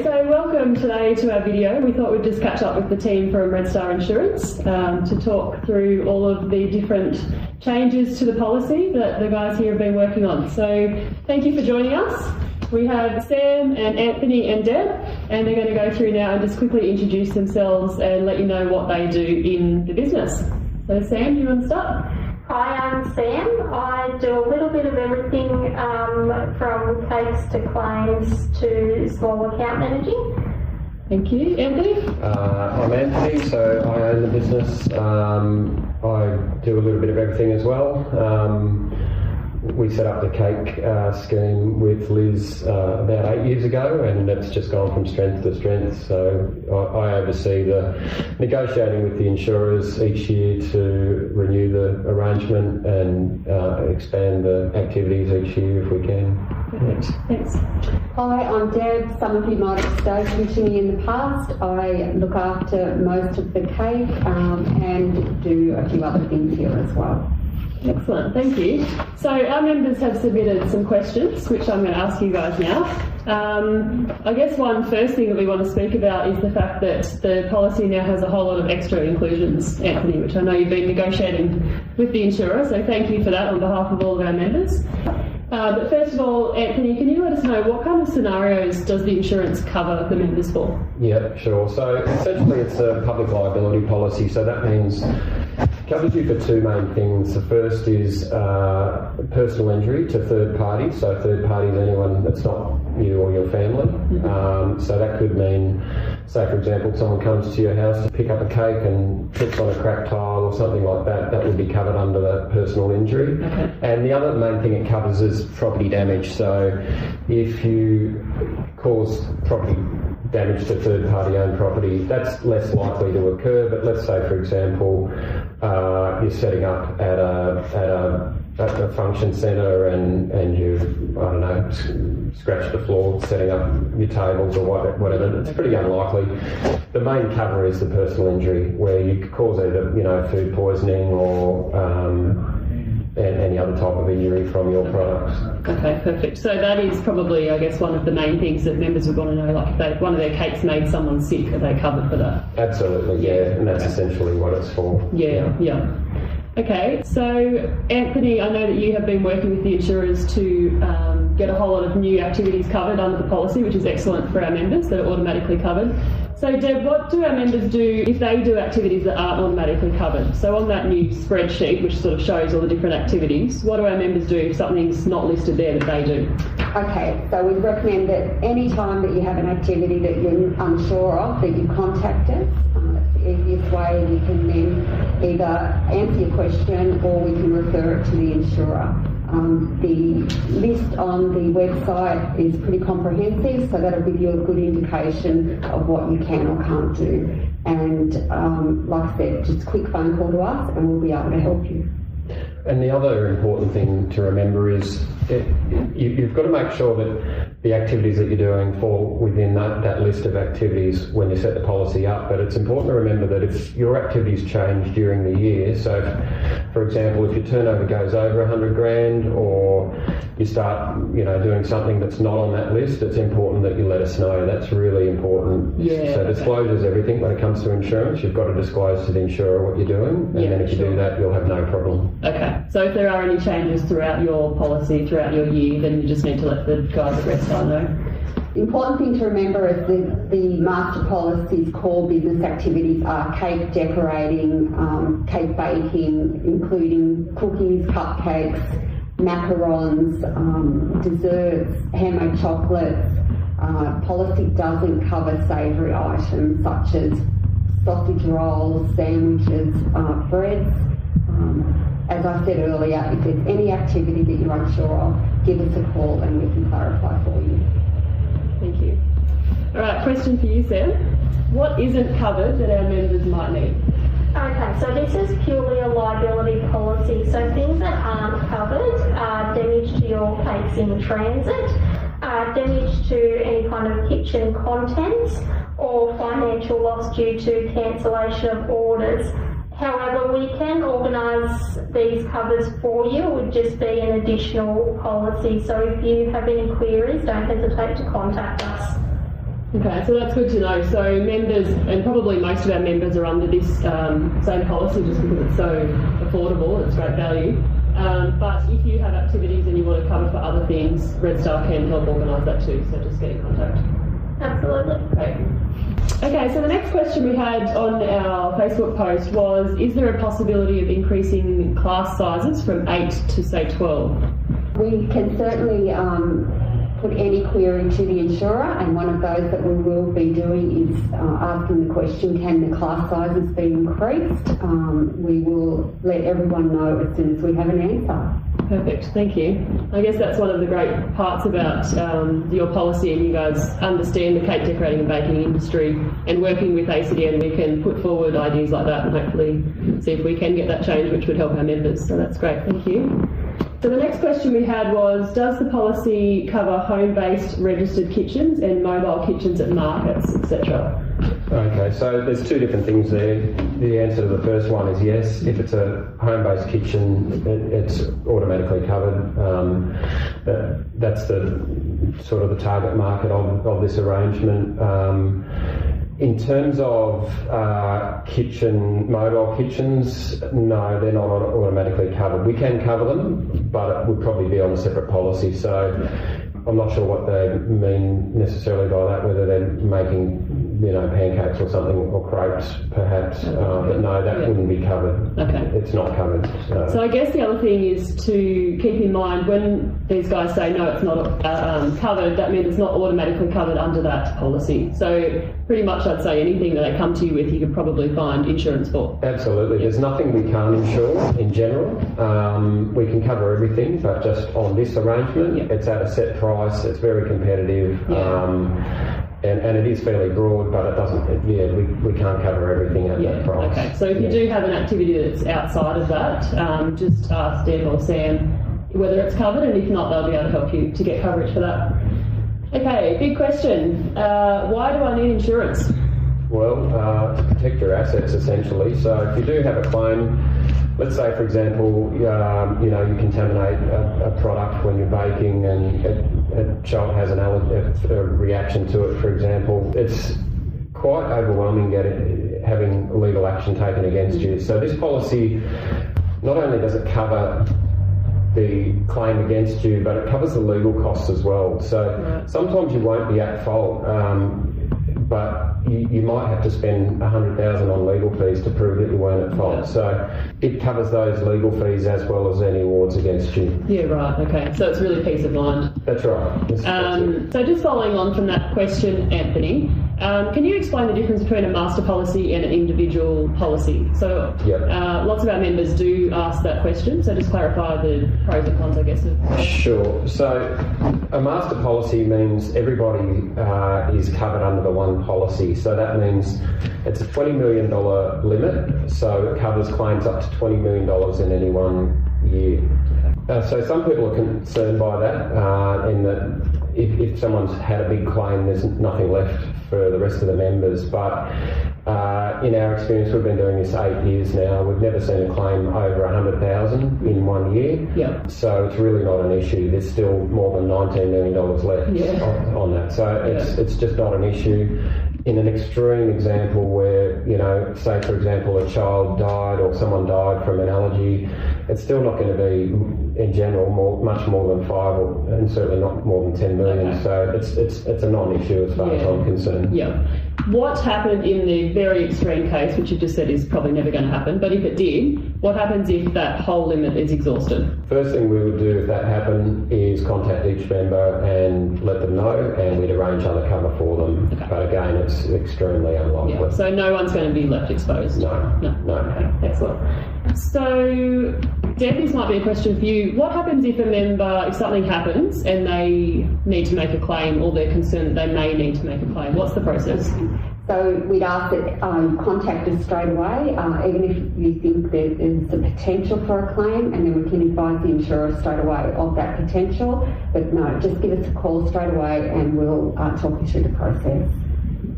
so welcome today to our video. We thought we'd just catch up with the team from Red Star Insurance to talk through all of the different changes to the policy that the guys here have been working on. So thank you for joining us. We have Sam and Anthony and Deb, and they're going to go through now and just quickly introduce themselves and let you know what they do in the business. So Sam, do you want to start? Hi, I'm Sam. I do a little bit of everything from case to claims to small account managing. Thank you. Anthony? I'm Anthony, so I own the business. I do a little bit of everything as well. We set up the cake scheme with Liz about 8 years ago, and it's just gone from strength to strength. So I oversee the negotiating with the insurers each year to renew the arrangement and expand the activities each year if we can. Perfect. Thanks. Hi, I'm Deb. Some of you might have spoken to me in the past. I look after most of the cake and do a few other things here as well. Excellent, thank you. So our members have submitted some questions, which I'm going to ask you guys now. I guess one first thing that we want to speak about is the fact that the policy now has a whole lot of extra inclusions, Anthony, which I know you've been negotiating with the insurer, so thank you for that on behalf of all of our members. But first of all, Anthony, can you let us know what kind of scenarios does the insurance cover the members for? Yeah, sure. So essentially it's a public liability policy, so that means it covers you for two main things. The first is personal injury to third parties, so third parties anyone that's not you or your family. So that could mean, say for example, someone comes to your house to pick up a cake and trips on a cracked tile or something like that, that would be covered under the personal injury. Okay. And the other main thing it covers is property damage. So if you cause property damage to third-party owned property, that's less likely to occur. But let's say, for example, you're setting up at a function centre and you've, I don't know, scratched the floor setting up your tables or whatever. It's pretty unlikely. The main cover is the personal injury, where you could cause either, food poisoning or any other type of injury from your products. Okay, perfect. So that is probably, I guess, one of the main things that members would want to know, like if one of their cakes made someone sick, are they covered for that? Absolutely, yeah, and that's essentially what it's for. Yeah. Okay, so Anthony, I know that you have been working with the insurers to get a whole lot of new activities covered under the policy, which is excellent for our members that are automatically covered. So Deb, what do our members do if they do activities that aren't automatically covered? So on that new spreadsheet, which sort of shows all the different activities, what do our members do if something's not listed there that they do? Okay, so we recommend that any time that you have an activity that you're unsure of, that you contact us. It's the easiest way. We can then either answer your question or we can refer it to the insurer. The list on the website is pretty comprehensive, so that'll give you a good indication of what you can or can't do. And like I said, just a quick phone call to us and we'll be able to help you. And the other important thing to remember is you've got to make sure that the activities that you're doing fall within that list of activities when you set the policy up. But it's important to remember that if your activities change during the year, so for example, if your turnover goes over 100 grand or you start doing something that's not on that list, it's important that you let us know. That's really important. Yeah, so disclosure is everything when it comes to insurance. You've got to disclose to the insurer what you're doing, and then if you do that, you'll have no problem. Okay, so if there are any changes throughout your policy, throughout your year, then you just need to let the guys at Red Star know. The important thing to remember is that the master policy's core business activities are cake decorating, cake baking, including cookies, cupcakes, macarons, desserts, handmade chocolates. Policy doesn't cover savoury items such as sausage rolls, sandwiches, breads. As I said earlier, if there's any activity that you're unsure of, give us a call and we can clarify for you. Thank you. All right, question for you, Sam. What isn't covered that our members might need? Okay, so this is purely a liability policy. So things that aren't covered are damage to your cakes in transit, damage to any kind of kitchen contents, or financial loss due to cancellation of orders. However, we can organise these covers for you. It would just be an additional policy. So if you have any queries, don't hesitate to contact us. Okay, so that's good to know. So members, and probably most of our members are under this same policy just because it's so affordable, it's great value. But if you have activities and you want to cover for other things, Red Star can help organise that too, so just get in contact. Absolutely. Great. Okay, so the next question we had on our Facebook post was, is there a possibility of increasing class sizes from 8 to say 12? We can certainly put any query to the insurer, and one of those that we will be doing is asking the question, can the class sizes be increased? We will let everyone know as soon as we have an answer. Perfect, thank you. I guess that's one of the great parts about your policy, and you guys understand the cake decorating and baking industry, and working with ACDN we can put forward ideas like that and hopefully see if we can get that change, which would help our members. So that's great, thank you. So the next question we had was, does the policy cover home-based registered kitchens and mobile kitchens at markets, etc.? Okay, so there's two different things there. The answer to the first one is yes. If it's a home-based kitchen, it's automatically covered. That's the sort of the target market of this arrangement. In terms of mobile kitchens, no, they're not automatically covered. We can cover them, but it would probably be on a separate policy. So I'm not sure what they mean necessarily by that, whether they're making, pancakes or something, or crepes perhaps, but no, that wouldn't be covered. Okay. It's not covered. So I guess the other thing is to keep in mind when these guys say no, it's not covered, that means it's not automatically covered under that policy. So pretty much I'd say anything that they come to you with, you could probably find insurance for. Absolutely. There's nothing we can't insure in general. We can cover everything, but just on this arrangement, it's at a set price. It's very competitive. And it is fairly broad, but it doesn't, we can't cover everything at that price. Okay, so if you do have an activity that's outside of that, just ask Deb or Sam whether it's covered, and if not, they'll be able to help you to get coverage for that. Okay, big question. Why do I need insurance? Well, to protect your assets essentially. So if you do have a claim, let's say for example, you contaminate a product when you're baking and a child has a reaction to it, for example, it's quite overwhelming having legal action taken against you. So this policy, not only does it cover the claim against you, but it covers the legal costs as well. So sometimes you won't be at fault, but you might have to spend $100,000 on legal fees to prove that you weren't at fault. So it covers those legal fees as well as any awards against you. Yeah, right, okay. So it's really peace of mind. That's right. That's so just following on from that question, Anthony, can you explain the difference between a master policy and an individual policy? So lots of our members do ask that question, so just clarify the pros and cons, I guess. Sure. So a master policy means everybody is covered under the one policy. So that means it's a $20 million limit, so it covers claims up to $20 million in any 1 year. So some people are concerned by that, in that if someone's had a big claim, there's nothing left for the rest of the members. But in our experience, we've been doing this 8 years now. We've never seen a claim over $100,000 in 1 year. So it's really not an issue. There's still more than $19 million left on that. So it's just not an issue. In an extreme example where, say for example a child died or someone died from an allergy, it's still not going to be, in general, much more than 5 and certainly not more than 10 million. Okay. So it's a non-issue as far as I'm concerned. What happened in the very extreme case, which you just said is probably never going to happen, but if it did, what happens if that whole limit is exhausted? First thing we would do if that happened is contact each member and let them know, and we'd arrange other cover for them. Okay. But again, it's extremely unlikely. So no one's going to be left exposed? No. Okay, excellent. So, Deb, this might be a question for you. What happens if if something happens and they need to make a claim, or they're concerned that they may need to make a claim? What's the process? So we'd ask that contact us straight away, even if you think there is a potential for a claim, and then we can advise the insurer straight away of that potential. But no, just give us a call straight away and we'll talk you through the process.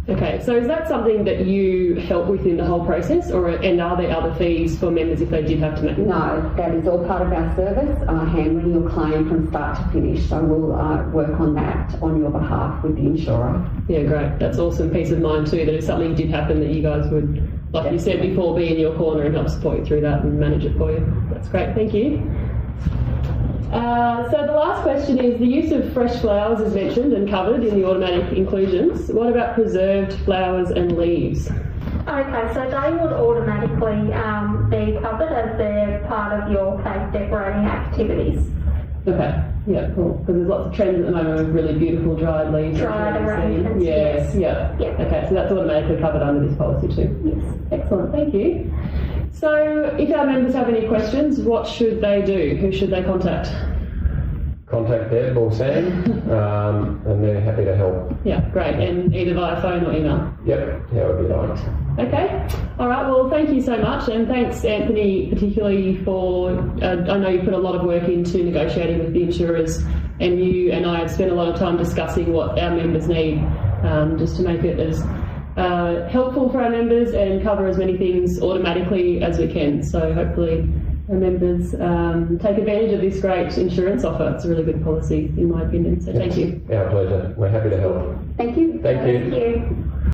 Okay, so is that something that you help with in the whole process, and are there other fees for members if they did have to make them? No, that is all part of our service, handling your claim from start to finish. So we'll work on that on your behalf with the insurer. Yeah, great. That's awesome. Peace of mind too, that if something did happen that you guys would, like you said before, be in your corner and help support you through that and manage it for you. That's great, thank you. So the last question is, the use of fresh flowers is mentioned and covered in the automatic inclusions. What about preserved flowers and leaves? Okay, so they would automatically be covered as they're part of your cake decorating activities. Okay, yeah, cool. Because there's lots of trends at the moment with really beautiful dried leaves. Dried arrangements, yes. Yeah. Okay, so that's automatically covered under this policy too. Yes. Excellent, thank you. So if our members have any questions, what should they do? Who should they contact? Contact Deb or Sam, and they're happy to help. Yeah, great. And either via phone or email? Yep, however you like. Okay. All right, well, thank you so much. And thanks, Anthony, particularly for, I know you put a lot of work into negotiating with the insurers, and you and I have spent a lot of time discussing what our members need, just to make it as helpful for our members and cover as many things automatically as we can. So hopefully our members take advantage of this great insurance offer. It's a really good policy, in my opinion. So thank you. Our pleasure. We're happy to help. Thank you. Thank you. Thank you.